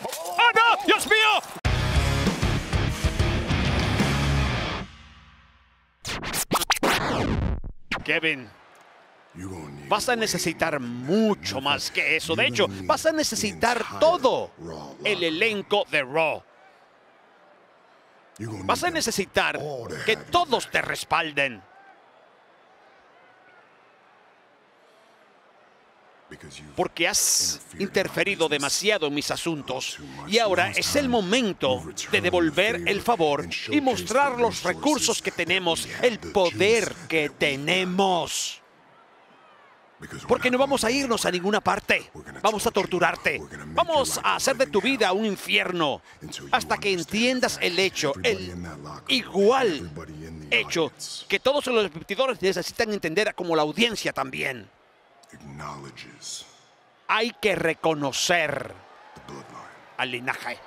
¡Oh, no! ¡Dios mío! Kevin, vas a necesitar mucho más que eso. De hecho, vas a necesitar todo el elenco de Raw. Vas a necesitar que todos te respalden. Porque has interferido demasiado en mis asuntos. Y ahora es el momento de devolver el favor y mostrar los recursos que tenemos, el poder que tenemos. Porque no vamos a irnos a ninguna parte. Vamos a torturarte. Vamos a hacer de tu vida un infierno. Hasta que entiendas el hecho, el igual hecho que todos los competidores necesitan entender como la audiencia también. Hay que reconocer al linaje.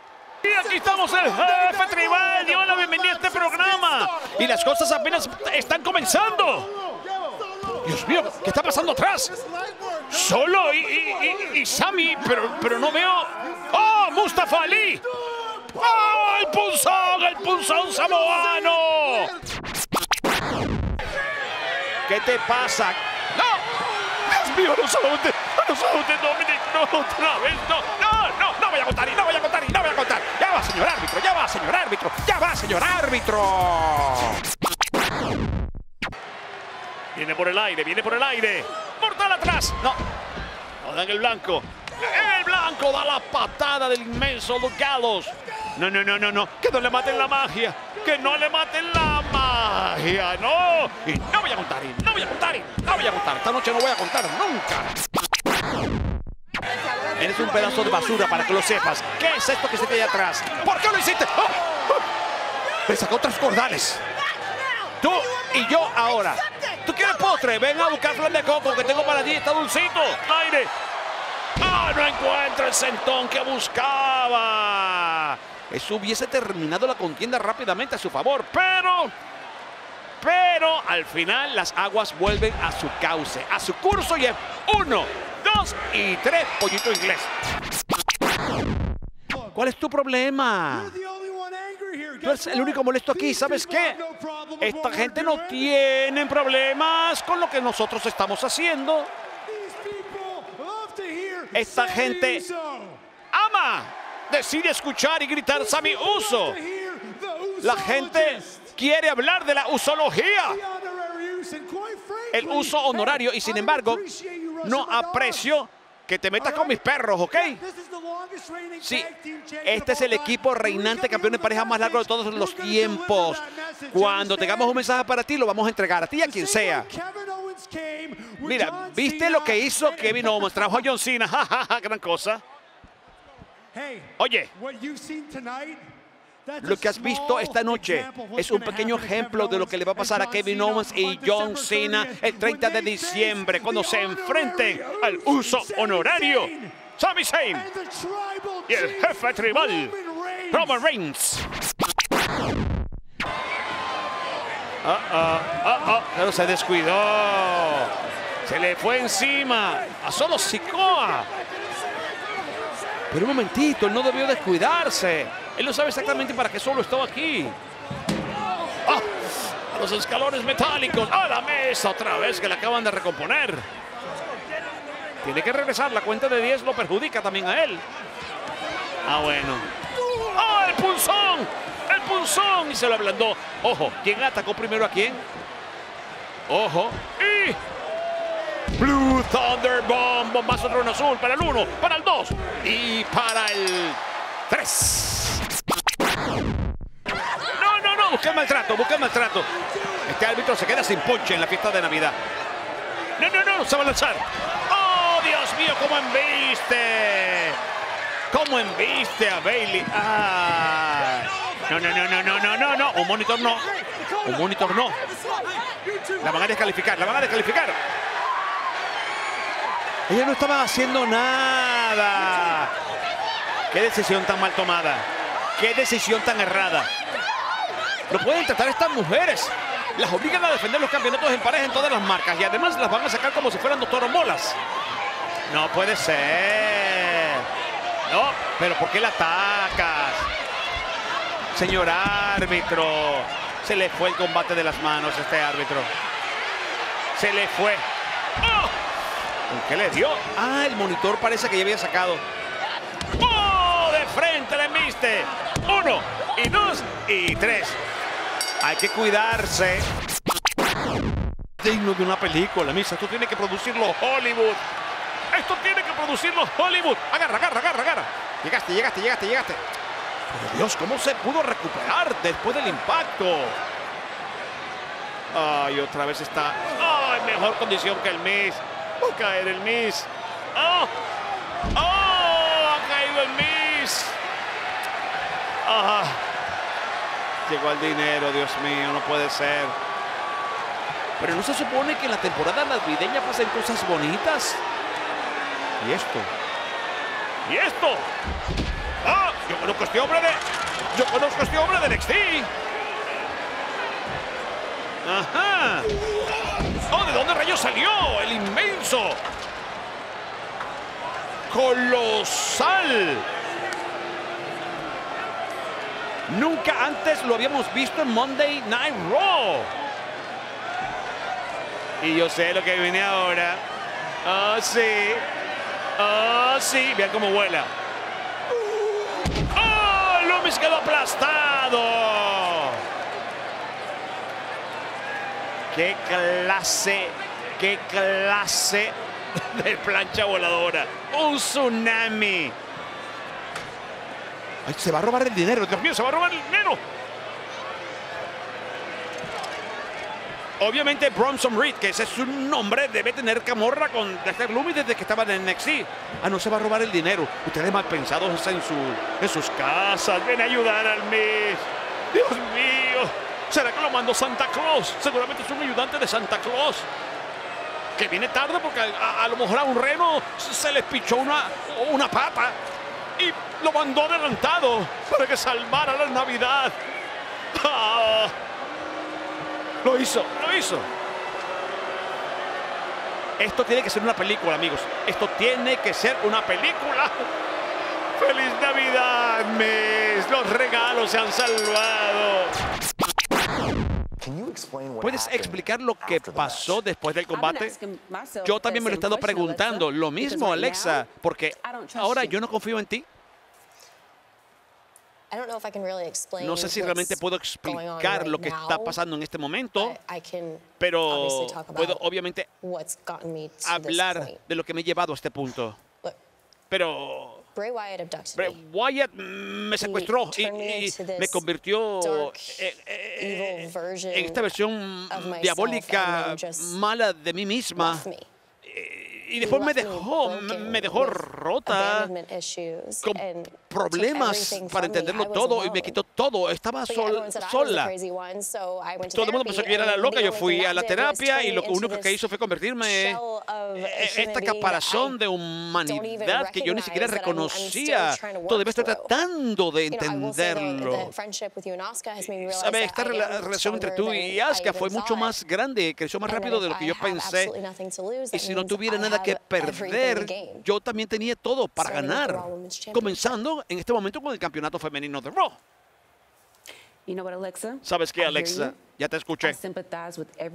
Y aquí estamos, el jefe tribal. Dio la bienvenida a este programa. Y las cosas apenas están comenzando. Dios mío, ¿qué está pasando atrás? Solo y Sami, pero no veo. ¡Oh, Mustafa Ali! ¡Oh, el punzón samoano! ¿Qué te pasa? ¡No! ¡Dios mío, no solamente Dominic! ¡No, otra vez! ¡No voy a contar y no voy a contar y no voy a contar! ¡Ya va, señor árbitro! ¡Ya va, señor árbitro! ¡Ya va, señor árbitro! Viene por el aire. ¡Mortal atrás! No dan el blanco. El blanco da la patada del inmenso Luke Gallows. No. Que no le maten la magia. Que no le maten la magia. No. Y no voy a contar. Esta noche no voy a contar nunca. Eres un pedazo de basura para que lo sepas. ¿Qué es esto que se te allá atrás? ¿Por qué lo hiciste? Me sacó 3 cordales. Tú y yo ahora. ¿Tú quieres postre? Ven a buscar flan de coco que tengo para ti. Está dulcito. Aire. No encuentro el sentón que buscaba. Eso hubiese terminado la contienda rápidamente a su favor. Pero al final las aguas vuelven a su cauce, a su curso, y es 1, 2 y 3. Pollito inglés. ¿Cuál es tu problema? Tú eres el único molesto aquí. ¿Sabes qué? Esta gente no tiene problemas con lo que nosotros estamos haciendo. Esta gente ama decir, escuchar y gritar Sami Uso. La gente quiere hablar de la usología, el uso honorario, y sin embargo no aprecio que te metas con mis perros, ¿ok? Sí, este es el equipo reinante campeón de pareja más largo de todos los tiempos. Cuando tengamos un mensaje para ti, lo vamos a entregar a ti y a quien sea. Mira, ¿viste lo que hizo Kevin Owens? Trajo a John Cena. Gran cosa. Oye, lo que has visto esta noche es un pequeño ejemplo de lo que le va a pasar a Kevin Owens y John Cena el 30 de diciembre, cuando se enfrenten al uso honorario Sami Zayn y el jefe tribal Roman Reigns. Pero se descuidó. Se le fue encima a Solo Sikoa. Pero un momentito, él no debió descuidarse. Él no sabe exactamente para qué solo estaba aquí. A los escalones metálicos. A la mesa otra vez, que le acaban de recomponer. Tiene que regresar. La cuenta de 10 lo perjudica también a él. Bueno. El punzón! ¡El punzón! Y se lo ablandó. Ojo, ¿quién atacó primero a quién? Ojo. Y Blue Thunder Bomb. Bombazo de trono azul para el 1, para el 2 y para el 3. No. Busca el maltrato. Este árbitro se queda sin ponche en la fiesta de Navidad. No. Se va a lanzar. ¡Oh, Dios mío! ¿Cómo embiste? ¿Cómo embiste a Bayley? No. Un monitor no. La van a descalificar. Ella no estaba haciendo nada. Qué decisión tan mal tomada. Qué decisión tan errada. No pueden tratar a estas mujeres. Las obligan a defender los campeonatos en pareja en todas las marcas. Y además las van a sacar como si fueran dos toromolas. No puede ser. No, Pero ¿por qué la atacas? Señor árbitro. Se le fue el combate de las manos a este árbitro. Se le fue. ¡Oh! ¿Con qué le dio? Ah, el monitor parece que ya había sacado. ¡Oh! De frente le viste. 1, y 2, y 3. Hay que cuidarse. Digno de una película, Misa. Esto tiene que producirlo Hollywood. Esto tiene que producirlo Hollywood. Agarra, agarra, agarra, agarra. Llegaste. Pero Dios, ¿cómo se pudo recuperar después del impacto? Ay, otra vez está en mejor condición que el Miz. Va a caer el Miz. ¡Oh! Ha caído el Miz. Llegó el dinero, Dios mío, no puede ser. Pero ¿no se supone que en la temporada navideña pasan cosas bonitas? ¿Y esto? Yo conozco a este hombre de NXT. Ajá. ¿De dónde rayos salió? El inmenso. Colosal. Nunca antes lo habíamos visto en Monday Night Raw. Y yo sé lo que viene ahora. Sí. Sí. Vean cómo vuela. Loomis quedó aplastado. ¡Qué clase de plancha voladora! ¡Un tsunami! ¡Ay, se va a robar el dinero! ¡Dios mío, se va a robar el dinero! Obviamente Bronson Reed, que ese es su nombre, debe tener camorra con Dexter Lumis desde que estaba en NXT. No se va a robar el dinero. Ustedes mal pensados en sus casas. Ven a ayudar al Miz. ¡Dios mío! ¿Será que lo mandó Santa Claus? Seguramente es un ayudante de Santa Claus. Que viene tarde porque a lo mejor a un reno se les pichó una pata. Y lo mandó adelantado para que salvara la Navidad. Lo hizo. Esto tiene que ser una película, amigos. Esto tiene que ser una película. ¡Feliz Navidad, Miz! Los regalos se han salvado. ¿Puedes explicar lo que pasó después del combate? Yo también me lo he estado preguntando. Lo mismo, Alexa, porque ahora yo no confío en ti. No sé si realmente puedo explicar lo que está pasando en este momento, pero puedo obviamente hablar de lo que me ha llevado a este punto. Pero Bray Wyatt me secuestró y me convirtió en esta versión diabólica, mala de mí misma. Y después me dejó rota, con problemas para entenderlo todo, y me quitó todo. Estaba sola. Todo el mundo pensó que yo era la loca. Yo fui a la terapia y lo único que hizo fue convertirme en esta caparazón de humanidad que yo ni siquiera reconocía. Todavía estoy tratando de entenderlo. ¿Sabes? Esta relación entre tú y Asuka fue mucho más grande, creció más rápido de lo que yo pensé. Y si no tuviera nada que perder, yo también tenía todo para ganar, comenzando en este momento con el campeonato femenino de Raw. ¿Sabes qué, Alexa? Ya te escuché.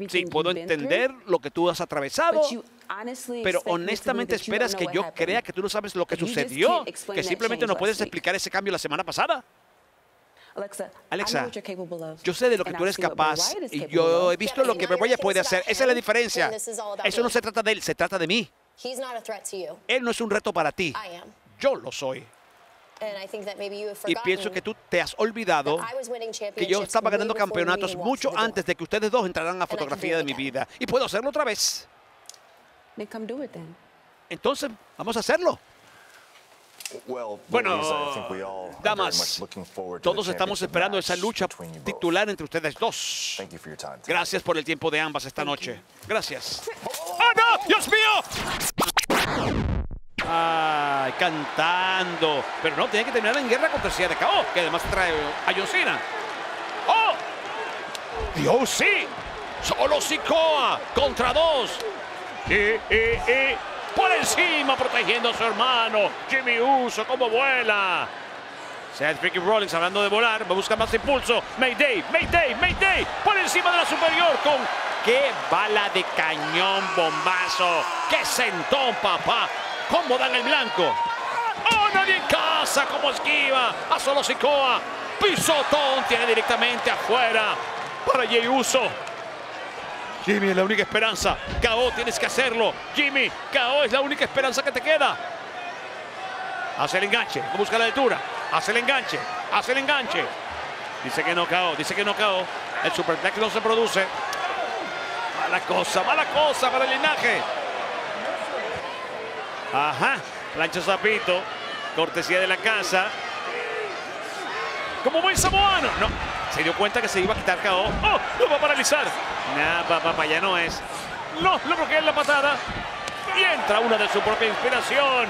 Sí, puedo entender lo que tú has atravesado, pero honestamente esperas que yo crea que tú no sabes lo que sucedió, que simplemente no puedes explicar ese cambio la semana pasada. Alexa, yo sé de lo que tú eres capaz y yo he visto lo que Bray Wyatt puede hacer. Esa es la diferencia. Eso no se trata de él, se trata de mí. Él no es un reto para ti. Yo lo soy. Y pienso que tú te has olvidado que yo estaba ganando campeonatos mucho antes de que ustedes dos entraran a la fotografía de mi vida. Y puedo hacerlo otra vez. Entonces, vamos a hacerlo. Bueno, damas, todos estamos esperando esa lucha titular entre ustedes dos. Gracias por el tiempo de ambas esta noche. Gracias. ¡Oh, no! ¡Dios mío! ¡Ay, cantando! Pero no, tiene que terminar en guerra contra Sia de KO, que además trae a John Cena. ¡Oh! ¡Dios, sí! ¡Solo Sikoa contra dos! por encima, protegiendo a su hermano. Jimmy Uso, como vuela. Seth Freaky Rollins hablando de volar, va a buscar más impulso. Mayday, Mayday, Mayday, por encima de la superior con... ¡Qué bala de cañón, bombazo! ¡Qué sentón, papá! ¿Cómo dan el blanco? ¡Oh, nadie en casa! ¡Cómo esquiva! A Solo Sikoa. Pisotón, tiene directamente afuera para Jey Uso. Jimmy es la única esperanza. KO, tienes que hacerlo. Jimmy, KO es la única esperanza que te queda. Hace el enganche, busca la altura. Hace el enganche, hace el enganche. Dice que no KO, dice que no KO. El superplex no se produce. Mala cosa para el linaje. Ajá, plancha Zapito. Cortesía de la casa. Como buen samoano. No, se dio cuenta que se iba a quitar KO. ¡Oh! Lo va a paralizar. Nah, papá, ya no es. No, lo bloquea en la patada. Y entra una de su propia inspiración.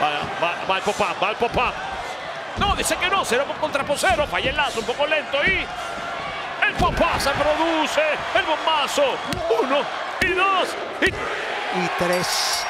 Va el pop-up, va el pop-up. No, dice que no, 0 contra posero. Falla el lazo, un poco lento y... El pop-up se produce. El bombazo. 1 y 2 y 3.